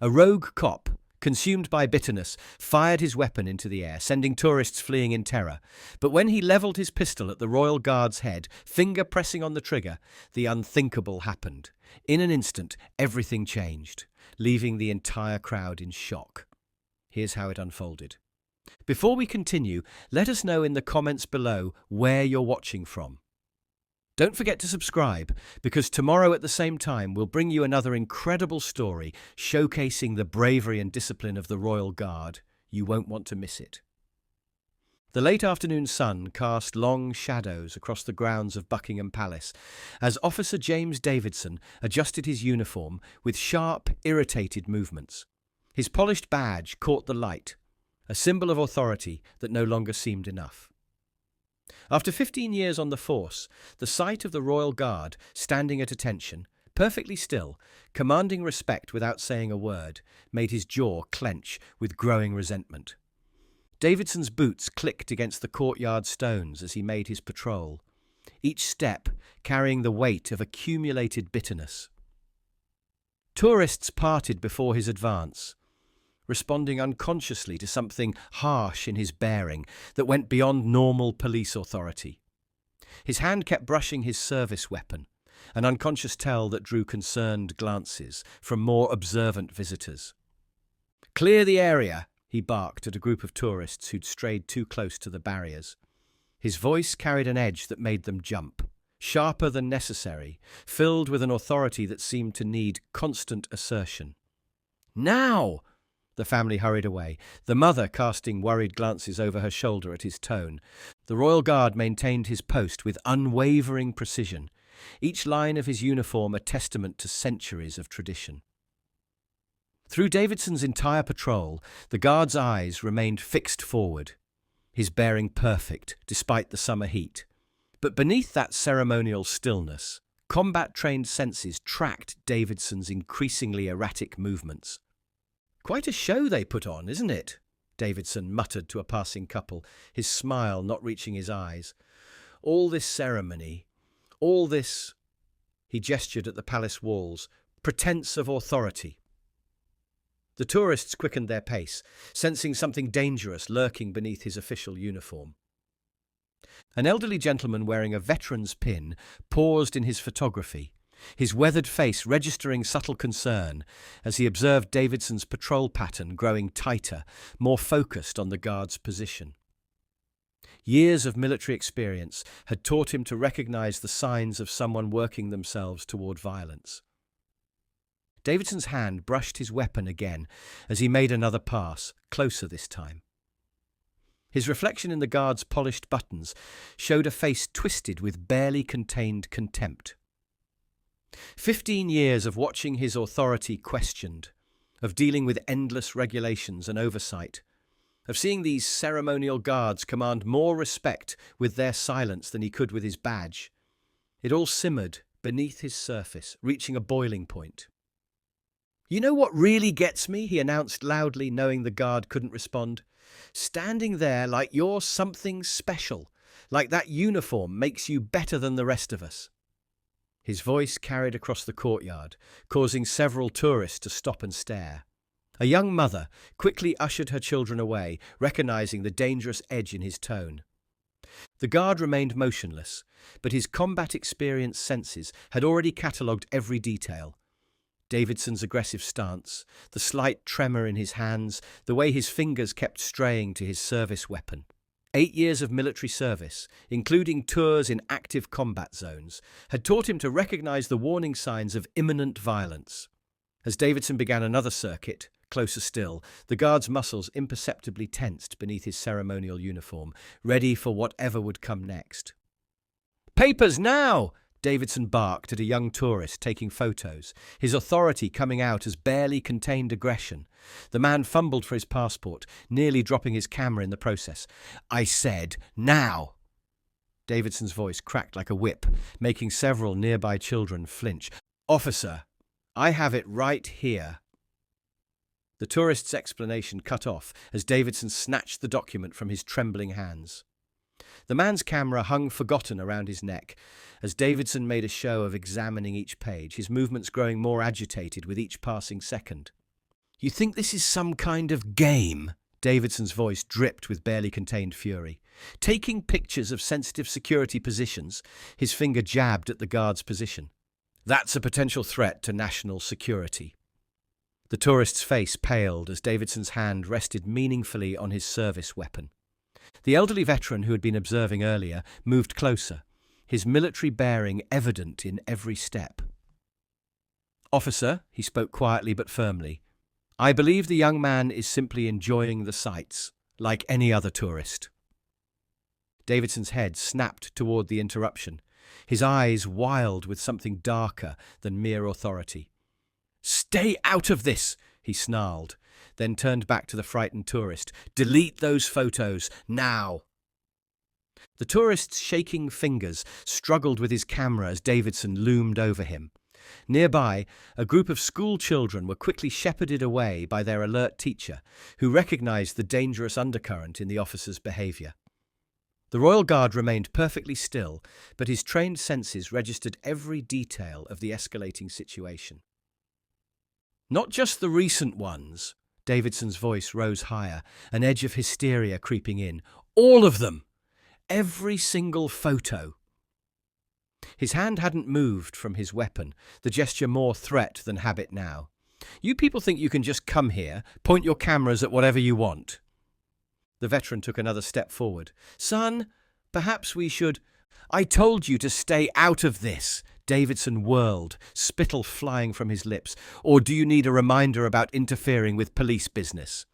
A rogue cop, consumed by bitterness, fired his weapon into the air, sending tourists fleeing in terror. But when he levelled his pistol at the royal guard's head, finger pressing on the trigger, the unthinkable happened. In an instant, everything changed, leaving the entire crowd in shock. Here's how it unfolded. Before we continue, let us know in the comments below where you're watching from. Don't forget to subscribe, because tomorrow at the same time we'll bring you another incredible story showcasing the bravery and discipline of the Royal Guard. You won't want to miss it. The late afternoon sun cast long shadows across the grounds of Buckingham Palace as Officer James Davidson adjusted his uniform with sharp, irritated movements. His polished badge caught the light, a symbol of authority that no longer seemed enough. After 15 years on the force, the sight of the Royal Guard standing at attention, perfectly still, commanding respect without saying a word, made his jaw clench with growing resentment. Davidson's boots clicked against the courtyard stones as he made his patrol, each step carrying the weight of accumulated bitterness. Tourists parted before his advance, responding unconsciously to something harsh in his bearing that went beyond normal police authority. His hand kept brushing his service weapon, an unconscious tell that drew concerned glances from more observant visitors. "Clear the area," he barked at a group of tourists who'd strayed too close to the barriers. His voice carried an edge that made them jump, sharper than necessary, filled with an authority that seemed to need constant assertion. "Now!" The family hurried away, the mother casting worried glances over her shoulder at his tone. The Royal Guard maintained his post with unwavering precision, each line of his uniform a testament to centuries of tradition. Through Davidson's entire patrol, the Guard's eyes remained fixed forward, his bearing perfect despite the summer heat. But beneath that ceremonial stillness, combat-trained senses tracked Davidson's increasingly erratic movements. "Quite a show they put on, isn't it?" Davidson muttered to a passing couple, his smile not reaching his eyes. "All this ceremony, all this," he gestured at the palace walls, "pretense of authority." The tourists quickened their pace, sensing something dangerous lurking beneath his official uniform. An elderly gentleman wearing a veteran's pin paused in his photography, his weathered face registering subtle concern as he observed Davidson's patrol pattern growing tighter, more focused on the Guard's position. Years of military experience had taught him to recognize the signs of someone working themselves toward violence. Davidson's hand brushed his weapon again as he made another pass, closer this time. His reflection in the Guard's polished buttons showed a face twisted with barely contained contempt. 15 years of watching his authority questioned, of dealing with endless regulations and oversight, of seeing these ceremonial guards command more respect with their silence than he could with his badge. It all simmered beneath his surface, reaching a boiling point. "You know what really gets me?" he announced loudly, knowing the Guard couldn't respond. "Standing there like you're something special, like that uniform makes you better than the rest of us." His voice carried across the courtyard, causing several tourists to stop and stare. A young mother quickly ushered her children away, recognizing the dangerous edge in his tone. The Guard remained motionless, but his combat-experienced senses had already catalogued every detail. Davidson's aggressive stance, the slight tremor in his hands, the way his fingers kept straying to his service weapon. 8 years of military service, including tours in active combat zones, had taught him to recognize the warning signs of imminent violence. As Davidson began another circuit, closer still, the Guard's muscles imperceptibly tensed beneath his ceremonial uniform, ready for whatever would come next. "Papers now!" Davidson barked at a young tourist taking photos, his authority coming out as barely contained aggression. The man fumbled for his passport, nearly dropping his camera in the process. "I said, now!" Davidson's voice cracked like a whip, making several nearby children flinch. "Officer, I have it right here." The tourist's explanation cut off as Davidson snatched the document from his trembling hands. The man's camera hung forgotten around his neck as Davidson made a show of examining each page, his movements growing more agitated with each passing second. You think this is some kind of game? Davidson's voice dripped with barely contained fury. Taking pictures of sensitive security positions, his finger jabbed at the guard's position. That's a potential threat to national security. The tourist's face paled as Davidson's hand rested meaningfully on his service weapon. The elderly veteran who had been observing earlier moved closer, his military bearing evident in every step. "Officer," he spoke quietly but firmly, "I believe the young man is simply enjoying the sights, like any other tourist." Davidson's head snapped toward the interruption, his eyes wild with something darker than mere authority. "Stay out of this!" he snarled, then turned back to the frightened tourist. "Delete those photos, now!" The tourist's shaking fingers struggled with his camera as Davidson loomed over him. Nearby, a group of school children were quickly shepherded away by their alert teacher, who recognized the dangerous undercurrent in the officer's behavior. The Royal Guard remained perfectly still, but his trained senses registered every detail of the escalating situation. "Not just the recent ones," Davidson's voice rose higher, an edge of hysteria creeping in. "All of them! Every single photo!" His hand hadn't moved from his weapon, the gesture more threat than habit now. "You people think you can just come here, point your cameras at whatever you want?" The veteran took another step forward. "Son, perhaps we should—" "I told you to stay out of this!" Davidson whirled, spittle flying from his lips. "Or do you need a reminder about interfering with police business?"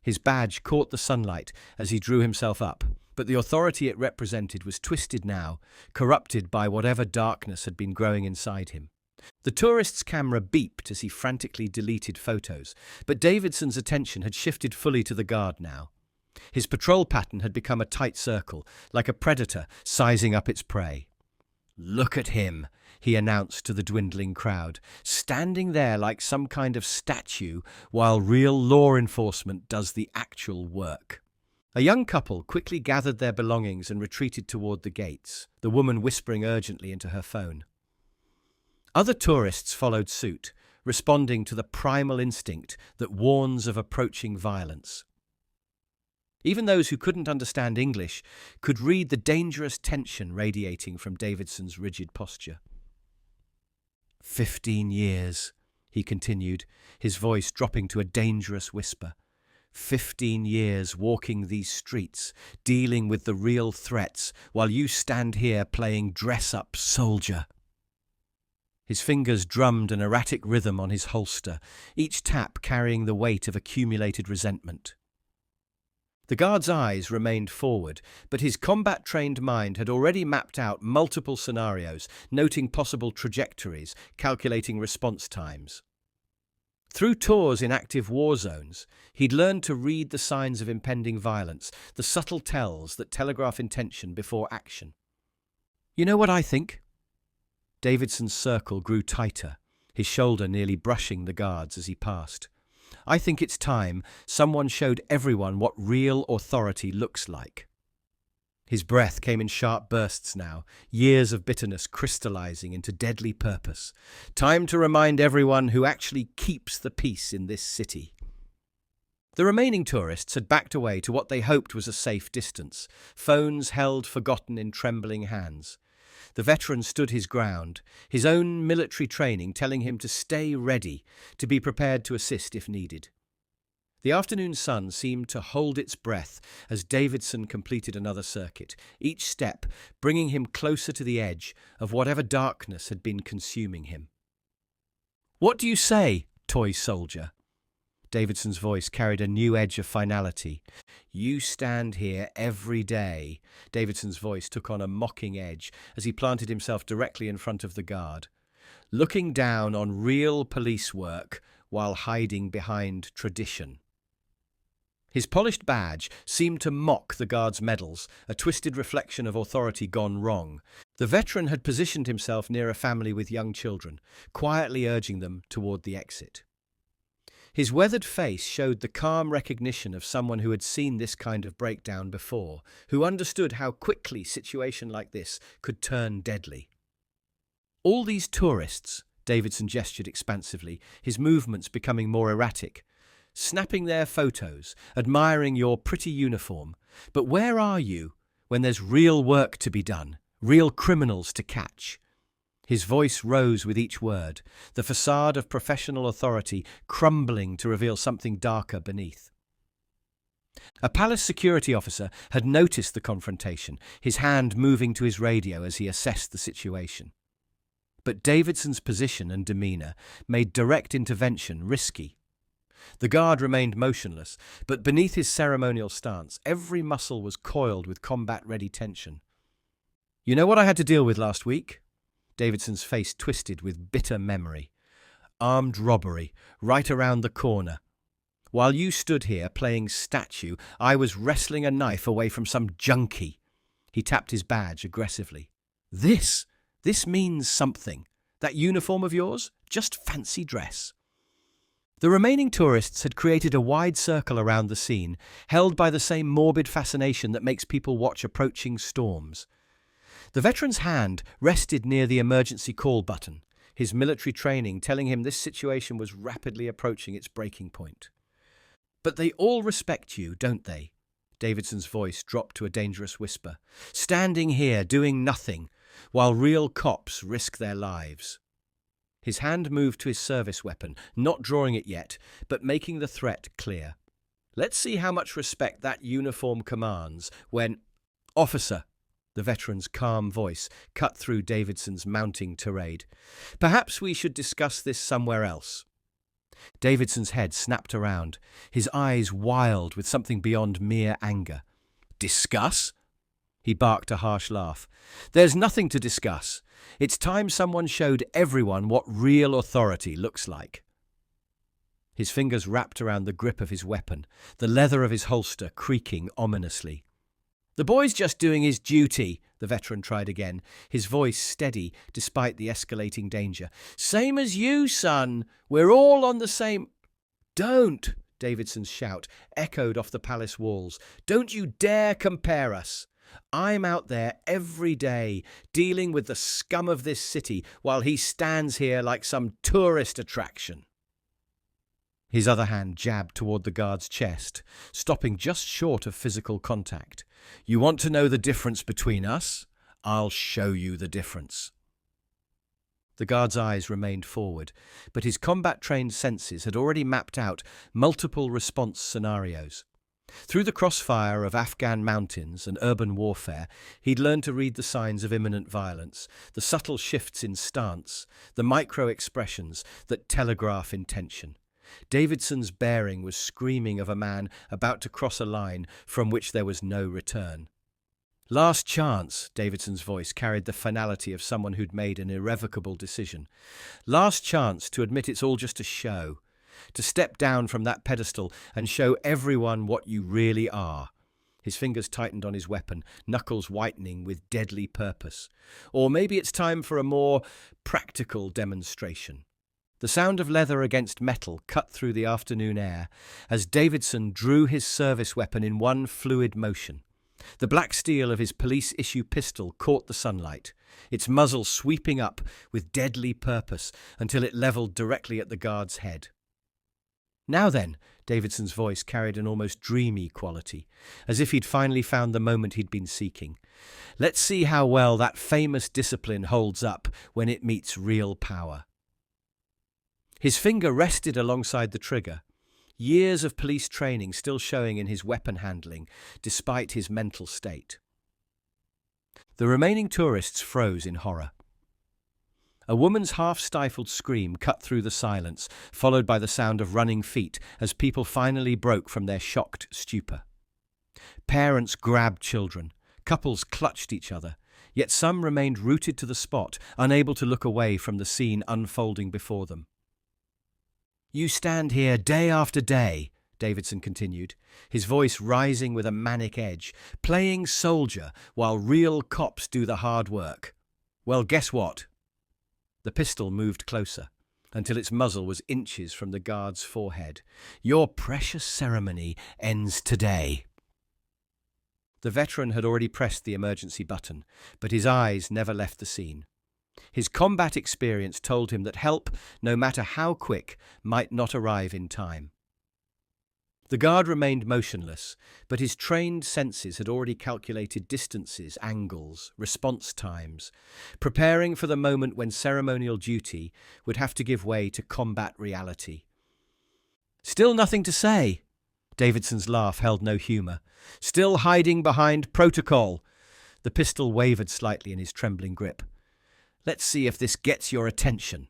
His badge caught the sunlight as he drew himself up, but the authority it represented was twisted now, corrupted by whatever darkness had been growing inside him. The tourist's camera beeped as he frantically deleted photos, but Davidson's attention had shifted fully to the guard now. His patrol pattern had become a tight circle, like a predator sizing up its prey. "Look at him," he announced to the dwindling crowd, "standing there like some kind of statue while real law enforcement does the actual work." A young couple quickly gathered their belongings and retreated toward the gates, the woman whispering urgently into her phone. Other tourists followed suit, responding to the primal instinct that warns of approaching violence. Even those who couldn't understand English could read the dangerous tension radiating from Davidson's rigid posture. 15 years, he continued, his voice dropping to a dangerous whisper. 15 years walking these streets, dealing with the real threats, while you stand here playing dress-up soldier. His fingers drummed an erratic rhythm on his holster, each tap carrying the weight of accumulated resentment. The guard's eyes remained forward, but his combat-trained mind had already mapped out multiple scenarios, noting possible trajectories, calculating response times. Through tours in active war zones, he'd learned to read the signs of impending violence, the subtle tells that telegraph intention before action. "You know what I think?" Davidson's circle grew tighter, his shoulder nearly brushing the guards as he passed. "I think it's time someone showed everyone what real authority looks like." His breath came in sharp bursts now, years of bitterness crystallizing into deadly purpose. Time to remind everyone who actually keeps the peace in this city. The remaining tourists had backed away to what they hoped was a safe distance, phones held forgotten in trembling hands. The veteran stood his ground, his own military training telling him to stay ready, to be prepared to assist if needed. The afternoon sun seemed to hold its breath as Davidson completed another circuit, each step bringing him closer to the edge of whatever darkness had been consuming him. "What do you say, toy soldier?" Davidson's voice carried a new edge of finality. "You stand here every day." Davidson's voice took on a mocking edge as he planted himself directly in front of the guard, looking down on real police work while hiding behind tradition. His polished badge seemed to mock the guard's medals, a twisted reflection of authority gone wrong. The veteran had positioned himself near a family with young children, quietly urging them toward the exit. His weathered face showed the calm recognition of someone who had seen this kind of breakdown before, who understood how quickly a situation like this could turn deadly. All these tourists, Davidson gestured expansively, his movements becoming more erratic. Snapping their photos, admiring your pretty uniform. But where are you when there's real work to be done, real criminals to catch? His voice rose with each word, the facade of professional authority crumbling to reveal something darker beneath. A palace security officer had noticed the confrontation, his hand moving to his radio as he assessed the situation. But Davidson's position and demeanor made direct intervention risky. The guard remained motionless, but beneath his ceremonial stance, every muscle was coiled with combat-ready tension. "You know what I had to deal with last week?" Davidson's face twisted with bitter memory. "Armed robbery, right around the corner. While you stood here playing statue, I was wrestling a knife away from some junkie." He tapped his badge aggressively. This means something. That uniform of yours? Just fancy dress." The remaining tourists had created a wide circle around the scene, held by the same morbid fascination that makes people watch approaching storms. The veteran's hand rested near the emergency call button, his military training telling him this situation was rapidly approaching its breaking point. "But they all respect you, don't they?" Davidson's voice dropped to a dangerous whisper. "Standing here, doing nothing, while real cops risk their lives." His hand moved to his service weapon, not drawing it yet, but making the threat clear. "Let's see how much respect that uniform commands when—" "Officer," the veteran's calm voice cut through Davidson's mounting tirade. "Perhaps we should discuss this somewhere else." Davidson's head snapped around, his eyes wild with something beyond mere anger. "Discuss?" He barked a harsh laugh. "There's nothing to discuss. It's time someone showed everyone what real authority looks like." His fingers wrapped around the grip of his weapon, the leather of his holster creaking ominously. "The boy's just doing his duty," the veteran tried again, his voice steady despite the escalating danger. "Same as you, son. We're all on the same—" "Don't!" Davidson's shout echoed off the palace walls. "Don't you dare compare us. I'm out there every day, dealing with the scum of this city, while he stands here like some tourist attraction." His other hand jabbed toward the guard's chest, stopping just short of physical contact. "You want to know the difference between us? I'll show you the difference." The guard's eyes remained forward, but his combat-trained senses had already mapped out multiple response scenarios. Through the crossfire of Afghan mountains and urban warfare, he'd learned to read the signs of imminent violence, the subtle shifts in stance, the micro-expressions that telegraph intention. Davidson's bearing was screaming of a man about to cross a line from which there was no return. "Last chance," Davidson's voice carried the finality of someone who'd made an irrevocable decision. "Last chance to admit it's all just a show. To step down from that pedestal and show everyone what you really are." His fingers tightened on his weapon, knuckles whitening with deadly purpose. "Or maybe it's time for a more practical demonstration." The sound of leather against metal cut through the afternoon air as Davidson drew his service weapon in one fluid motion. The black steel of his police-issue pistol caught the sunlight, its muzzle sweeping up with deadly purpose until it leveled directly at the guard's head. "Now then," Davidson's voice carried an almost dreamy quality, as if he'd finally found the moment he'd been seeking. "Let's see how well that famous discipline holds up when it meets real power." His finger rested alongside the trigger, years of police training still showing in his weapon handling, despite his mental state. The remaining tourists froze in horror. A woman's half-stifled scream cut through the silence, followed by the sound of running feet as people finally broke from their shocked stupor. Parents grabbed children, couples clutched each other, yet some remained rooted to the spot, unable to look away from the scene unfolding before them. "You stand here day after day," Davidson continued, his voice rising with a manic edge, "playing soldier while real cops do the hard work. Well, guess what?" The pistol moved closer, until its muzzle was inches from the guard's forehead. "Your precious ceremony ends today." The veteran had already pressed the emergency button, but his eyes never left the scene. His combat experience told him that help, no matter how quick, might not arrive in time. The guard remained motionless, but his trained senses had already calculated distances, angles, response times, preparing for the moment when ceremonial duty would have to give way to combat reality. "Still nothing to say?" Davidson's laugh held no humour. "Still hiding behind protocol?" The pistol wavered slightly in his trembling grip. "Let's see if this gets your attention."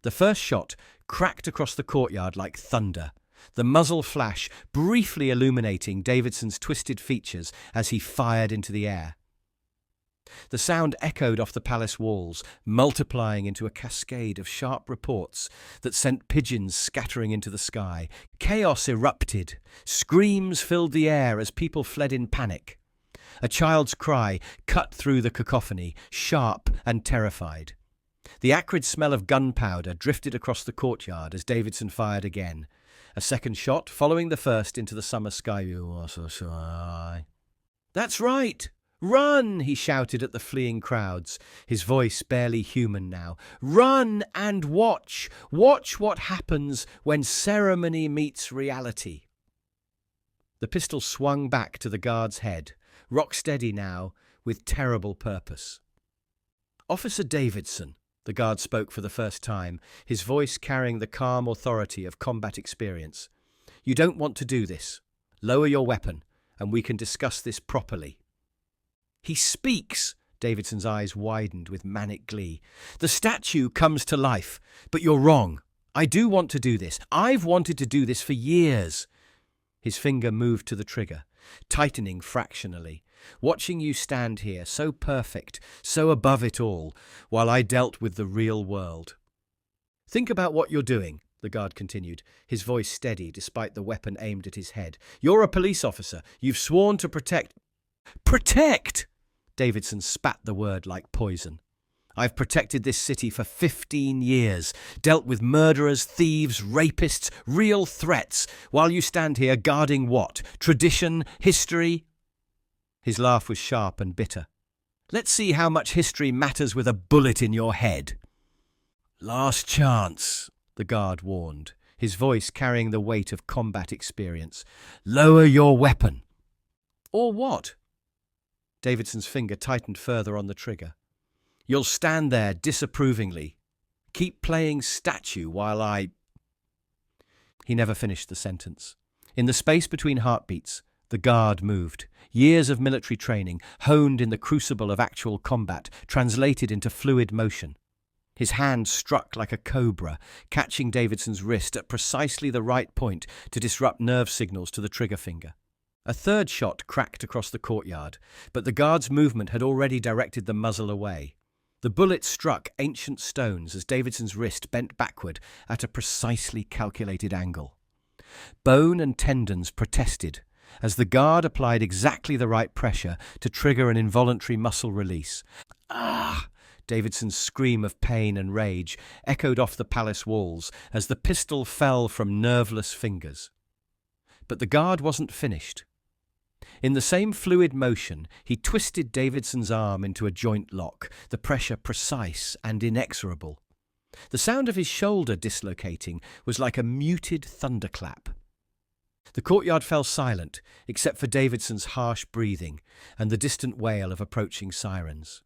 The first shot cracked across the courtyard like thunder, the muzzle flash briefly illuminating Davidson's twisted features as he fired into the air. The sound echoed off the palace walls, multiplying into a cascade of sharp reports that sent pigeons scattering into the sky. Chaos erupted. Screams filled the air as people fled in panic. A child's cry cut through the cacophony, sharp and terrified. The acrid smell of gunpowder drifted across the courtyard as Davidson fired again. A second shot, following the first into the summer sky. "That's right! Run!" he shouted at the fleeing crowds, his voice barely human now. "Run and watch! Watch what happens when ceremony meets reality." The pistol swung back to the guard's head, rock steady now, with terrible purpose. "Officer Davidson," the guard spoke for the first time, his voice carrying the calm authority of combat experience. "You don't want to do this. Lower your weapon, and we can discuss this properly." "He speaks!" Davidson's eyes widened with manic glee. "The statue comes to life, but you're wrong. I do want to do this. I've wanted to do this for years." His finger moved to the trigger, tightening fractionally. "Watching you stand here, so perfect, so above it all, while I dealt with the real world." "Think about what you're doing," the guard continued, his voice steady despite the weapon aimed at his head. "You're a police officer. You've sworn to protect—" "Protect!" Davidson spat the word like poison. "I've protected this city for 15 years, dealt with murderers, thieves, rapists, real threats, while you stand here guarding what? Tradition? History?" His laugh was sharp and bitter. "Let's see how much history matters with a bullet in your head." "Last chance," the guard warned, his voice carrying the weight of combat experience. "Lower your weapon." "Or what?" Davidson's finger tightened further on the trigger. "You'll stand there disapprovingly. Keep playing statue while I—" He never finished the sentence. In the space between heartbeats, the guard moved. Years of military training, honed in the crucible of actual combat, translated into fluid motion. His hand struck like a cobra, catching Davidson's wrist at precisely the right point to disrupt nerve signals to the trigger finger. A third shot cracked across the courtyard, but the guard's movement had already directed the muzzle away. The bullet struck ancient stones as Davidson's wrist bent backward at a precisely calculated angle. Bone and tendons protested as the guard applied exactly the right pressure to trigger an involuntary muscle release. "Ah!" Davidson's scream of pain and rage echoed off the palace walls as the pistol fell from nerveless fingers. But the guard wasn't finished. In the same fluid motion, he twisted Davidson's arm into a joint lock, the pressure precise and inexorable. The sound of his shoulder dislocating was like a muted thunderclap. The courtyard fell silent, except for Davidson's harsh breathing and the distant wail of approaching sirens.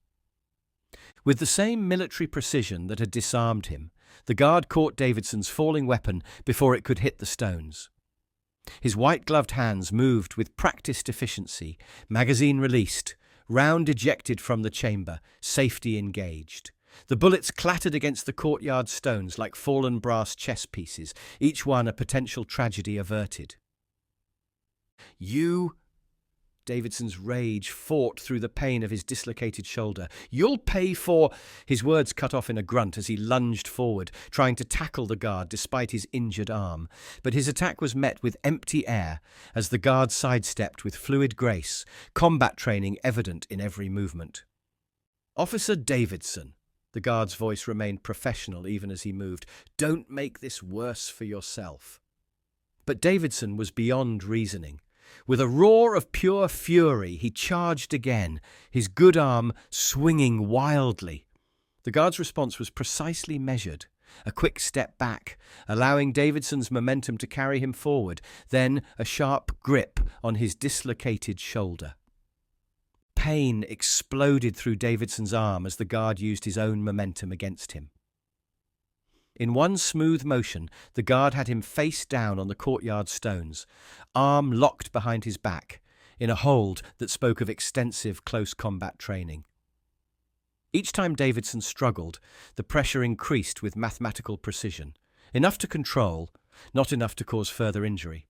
With the same military precision that had disarmed him, the guard caught Davidson's falling weapon before it could hit the stones. His white-gloved hands moved with practiced efficiency, magazine released, round ejected from the chamber, safety engaged. The bullets clattered against the courtyard stones like fallen brass chess pieces, each one a potential tragedy averted. "You—" Davidson's rage fought through the pain of his dislocated shoulder. "You'll pay for—" His words cut off in a grunt as he lunged forward, trying to tackle the guard despite his injured arm. But his attack was met with empty air as the guard sidestepped with fluid grace, combat training evident in every movement. "Officer Davidson," the guard's voice remained professional even as he moved, "don't make this worse for yourself." But Davidson was beyond reasoning. With a roar of pure fury, he charged again, his good arm swinging wildly. The guard's response was precisely measured. A quick step back, allowing Davidson's momentum to carry him forward, then a sharp grip on his dislocated shoulder. Pain exploded through Davidson's arm as the guard used his own momentum against him. In one smooth motion, the guard had him face down on the courtyard stones, arm locked behind his back, in a hold that spoke of extensive close combat training. Each time Davidson struggled, the pressure increased with mathematical precision, enough to control, not enough to cause further injury.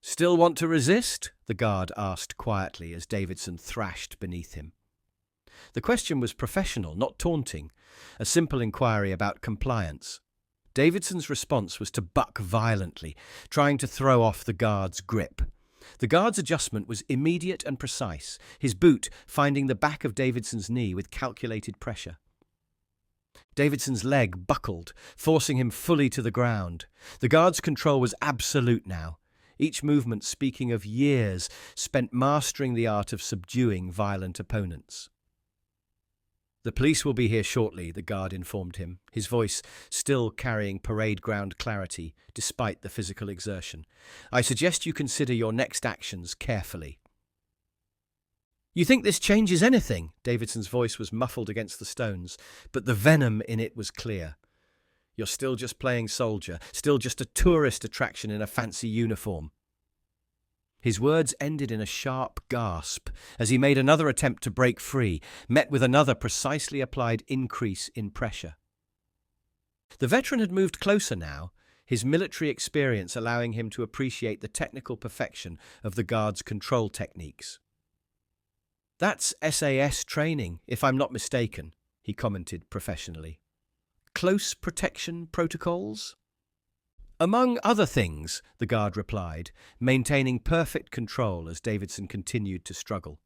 "Still want to resist?" the guard asked quietly as Davidson thrashed beneath him. The question was professional, not taunting, a simple inquiry about compliance. Davidson's response was to buck violently, trying to throw off the guard's grip. The guard's adjustment was immediate and precise, his boot finding the back of Davidson's knee with calculated pressure. Davidson's leg buckled, forcing him fully to the ground. The guard's control was absolute now, each movement speaking of years spent mastering the art of subduing violent opponents. "The police will be here shortly," the guard informed him, his voice still carrying parade ground clarity despite the physical exertion. "I suggest you consider your next actions carefully." "You think this changes anything?" Davidson's voice was muffled against the stones, but the venom in it was clear. "You're still just playing soldier, still just a tourist attraction in a fancy uniform." His words ended in a sharp gasp as he made another attempt to break free, met with another precisely applied increase in pressure. The veteran had moved closer now, his military experience allowing him to appreciate the technical perfection of the guard's control techniques. "That's SAS training, if I'm not mistaken," he commented professionally. "Close protection protocols?" "Among other things," the guard replied, maintaining perfect control as Davidson continued to struggle,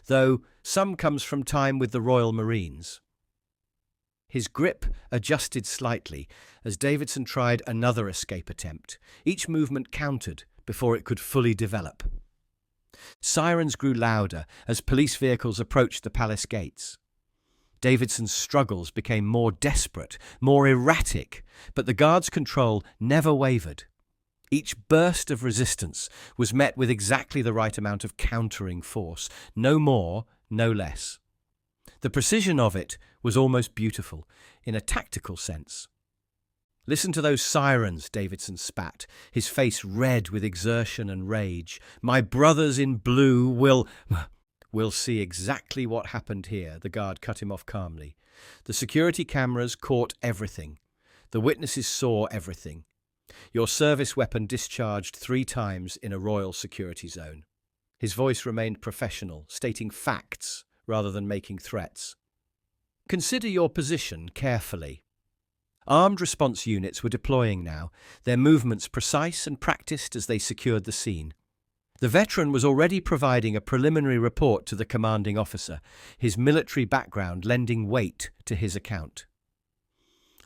"though some comes from time with the Royal Marines." His grip adjusted slightly as Davidson tried another escape attempt. Each movement counted before it could fully develop. Sirens grew louder as police vehicles approached the palace gates. Davidson's struggles became more desperate, more erratic, but the guard's control never wavered. Each burst of resistance was met with exactly the right amount of countering force, no more, no less. The precision of it was almost beautiful, in a tactical sense. "Listen to those sirens," Davidson spat, his face red with exertion and rage. "My brothers in blue will..." "We'll see exactly what happened here," the guard cut him off calmly. "The security cameras caught everything. The witnesses saw everything. Your service weapon discharged 3 times in a royal security zone." His voice remained professional, stating facts rather than making threats. "Consider your position carefully." Armed response units were deploying now, their movements precise and practiced as they secured the scene. The veteran was already providing a preliminary report to the commanding officer, his military background lending weight to his account.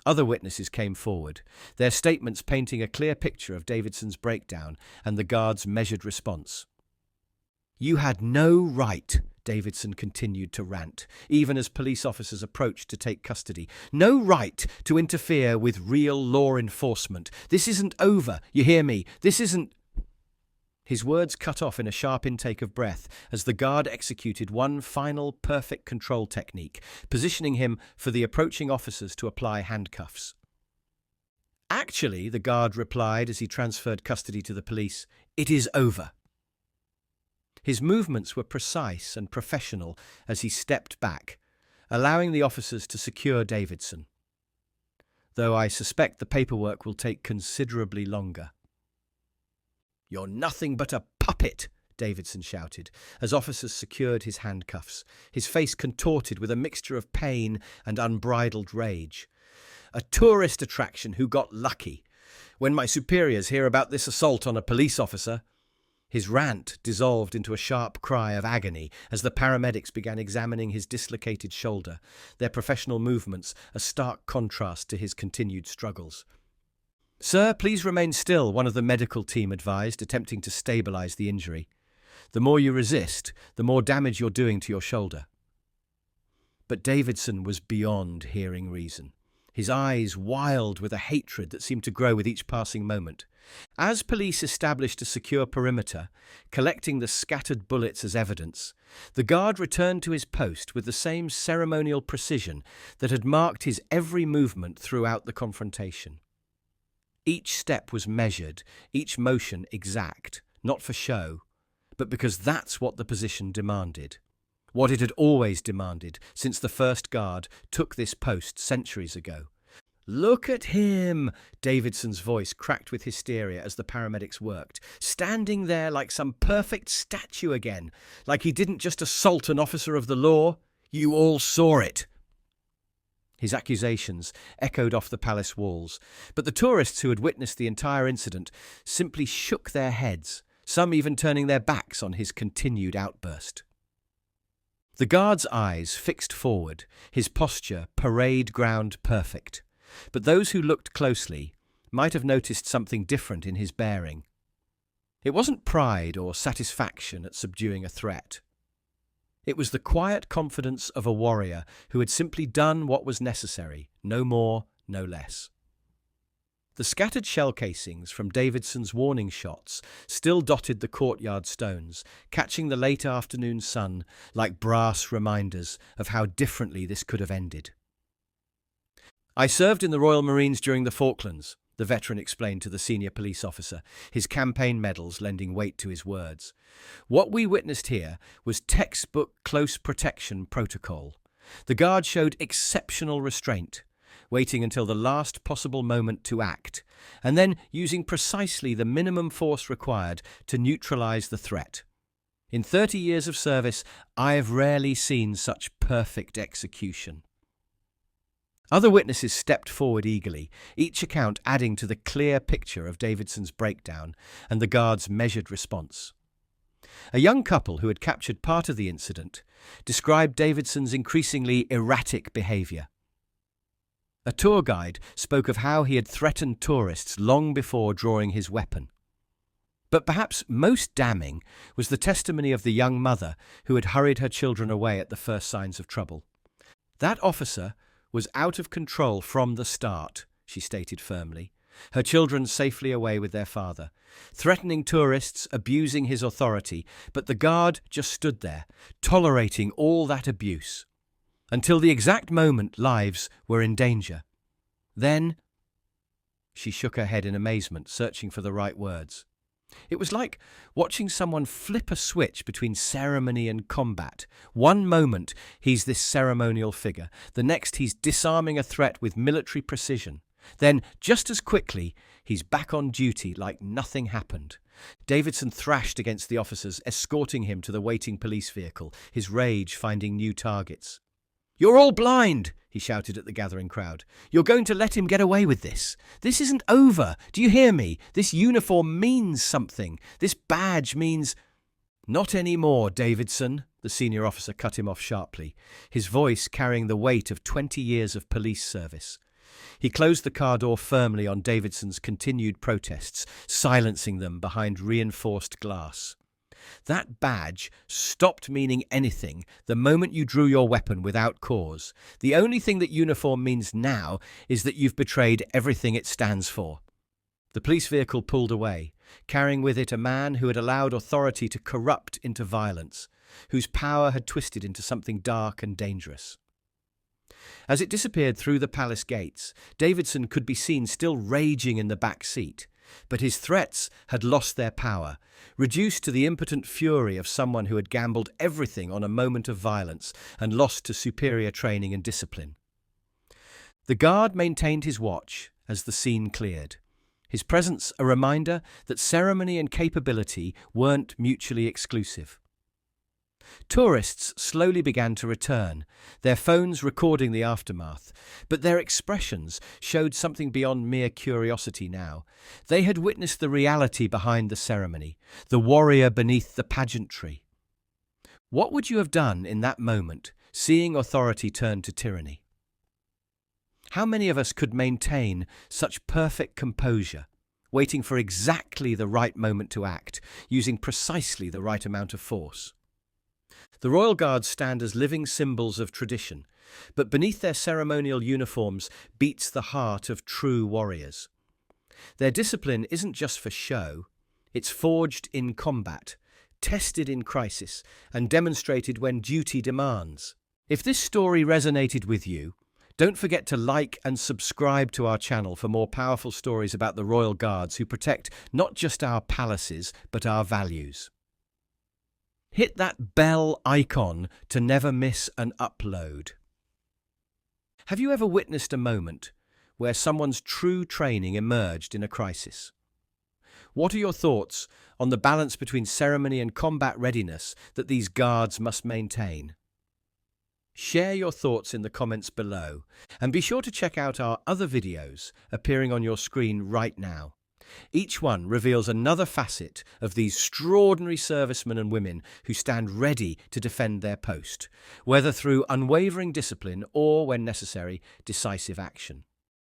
Other witnesses came forward, their statements painting a clear picture of Davidson's breakdown and the guard's measured response. "You had no right," Davidson continued to rant, even as police officers approached to take custody. "No right to interfere with real law enforcement. This isn't over, you hear me? This isn't..." His words cut off in a sharp intake of breath as the guard executed one final perfect control technique, positioning him for the approaching officers to apply handcuffs. "Actually," the guard replied as he transferred custody to the police, "it is over." His movements were precise and professional as he stepped back, allowing the officers to secure Davidson. "Though I suspect the paperwork will take considerably longer." "You're nothing but a puppet," Davidson shouted, as officers secured his handcuffs, his face contorted with a mixture of pain and unbridled rage. "A tourist attraction who got lucky. When my superiors hear about this assault on a police officer..." His rant dissolved into a sharp cry of agony as the paramedics began examining his dislocated shoulder, their professional movements a stark contrast to his continued struggles. "Sir, please remain still," one of the medical team advised, attempting to stabilize the injury. "The more you resist, the more damage you're doing to your shoulder." But Davidson was beyond hearing reason, his eyes wild with a hatred that seemed to grow with each passing moment. As police established a secure perimeter, collecting the scattered bullets as evidence, the guard returned to his post with the same ceremonial precision that had marked his every movement throughout the confrontation. Each step was measured, each motion exact, not for show, but because that's what the position demanded. What it had always demanded since the first guard took this post centuries ago. "Look at him!" Davidson's voice cracked with hysteria as the paramedics worked, standing there like some perfect statue again, like he didn't just assault an officer of the law. "You all saw it." His accusations echoed off the palace walls, but the tourists who had witnessed the entire incident simply shook their heads, some even turning their backs on his continued outburst. The guard's eyes fixed forward, his posture parade ground perfect. But those who looked closely might have noticed something different in his bearing. It wasn't pride or satisfaction at subduing a threat. It was the quiet confidence of a warrior who had simply done what was necessary, no more, no less. The scattered shell casings from Davidson's warning shots still dotted the courtyard stones, catching the late afternoon sun like brass reminders of how differently this could have ended. "I served in the Royal Marines during the Falklands," the veteran explained to the senior police officer, his campaign medals lending weight to his words. "What we witnessed here was textbook close protection protocol. The guard showed exceptional restraint, waiting until the last possible moment to act, and then using precisely the minimum force required to neutralize the threat. In 30 years of service, I have rarely seen such perfect execution." Other witnesses stepped forward eagerly, each account adding to the clear picture of Davidson's breakdown and the guard's measured response. A young couple who had captured part of the incident described Davidson's increasingly erratic behavior. A tour guide spoke of how he had threatened tourists long before drawing his weapon. But perhaps most damning was the testimony of the young mother who had hurried her children away at the first signs of trouble. "That officer was out of control from the start," she stated firmly, her children safely away with their father, threatening tourists, abusing his authority, but the guard just stood there, tolerating all that abuse, until the exact moment lives were in danger. Then, she shook her head in amazement, searching for the right words. It was like watching someone flip a switch between ceremony and combat. One moment, he's this ceremonial figure. The next, he's disarming a threat with military precision. Then, just as quickly, he's back on duty like nothing happened. Davidson thrashed against the officers, escorting him to the waiting police vehicle, his rage finding new targets. "You're all blind!" he shouted at the gathering crowd. "You're going to let him get away with this. This isn't over. Do you hear me? This uniform means something. This badge means—" "Not anymore, Davidson," the senior officer cut him off sharply, his voice carrying the weight of 20 years of police service. He closed the car door firmly on Davidson's continued protests, silencing them behind reinforced glass. "That badge stopped meaning anything the moment you drew your weapon without cause. The only thing that uniform means now is that you've betrayed everything it stands for." The police vehicle pulled away, carrying with it a man who had allowed authority to corrupt into violence, whose power had twisted into something dark and dangerous. As it disappeared through the palace gates, Davidson could be seen still raging in the back seat, but his threats had lost their power, reduced to the impotent fury of someone who had gambled everything on a moment of violence and lost to superior training and discipline. The guard maintained his watch as the scene cleared, his presence a reminder that ceremony and capability weren't mutually exclusive. Tourists slowly began to return, their phones recording the aftermath, but their expressions showed something beyond mere curiosity now. They had witnessed the reality behind the ceremony, the warrior beneath the pageantry. What would you have done in that moment, seeing authority turn to tyranny? How many of us could maintain such perfect composure, waiting for exactly the right moment to act, using precisely the right amount of force? The Royal Guards stand as living symbols of tradition, but beneath their ceremonial uniforms beats the heart of true warriors. Their discipline isn't just for show, it's forged in combat, tested in crisis, and demonstrated when duty demands. If this story resonated with you, don't forget to like and subscribe to our channel for more powerful stories about the Royal Guards who protect not just our palaces, but our values. Hit that bell icon to never miss an upload. Have you ever witnessed a moment where someone's true training emerged in a crisis? What are your thoughts on the balance between ceremony and combat readiness that these guards must maintain? Share your thoughts in the comments below, and be sure to check out our other videos appearing on your screen right now. Each one reveals another facet of these extraordinary servicemen and women who stand ready to defend their post, whether through unwavering discipline or, when necessary, decisive action.